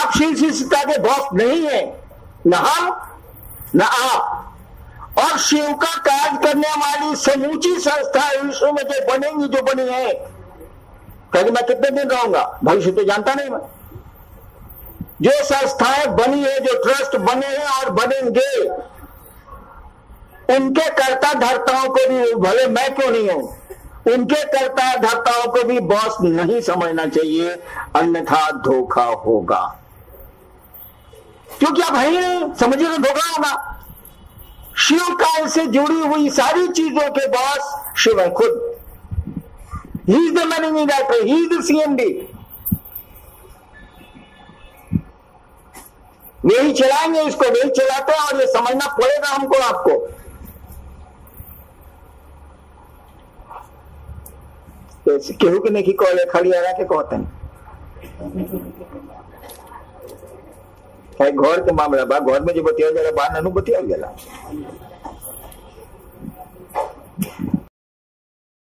आप शिव शिष्यता के बॉस नहीं है, न हम न आप। और शिव का कार्य करने वाली समूची संस्था विश्व में जो बनेंगी, जो बनी है, क्योंकि मैं कितने दिन रहूंगा भविष्य तो जानता नहीं मैं। जो संस्थाएं बनी है, जो ट्रस्ट बने हैं और बनेंगे, उनके कर्ता धर्ताओं को भी, भले मैं क्यों नहीं हूं, उनके कर्ता धर्ताओं को भी बॉस नहीं समझना चाहिए, अन्यथा धोखा होगा। क्योंकि आप है ही नहीं, समझिए तो धोखा होगा। शिव काल से जुड़ी हुई सारी चीजों के बॉस शिव है खुद। He is the managing director, he is the CMD. वे ही चलाएंगे इसको, वे ही चलाते हैं, और ये समझना पड़ेगा हमको, आपको। केहू के नहीं कहले खाली आया के कहते हैं घर के मामला बा, घर में जो बतिया जाला बाहर ननु बतिया जाला।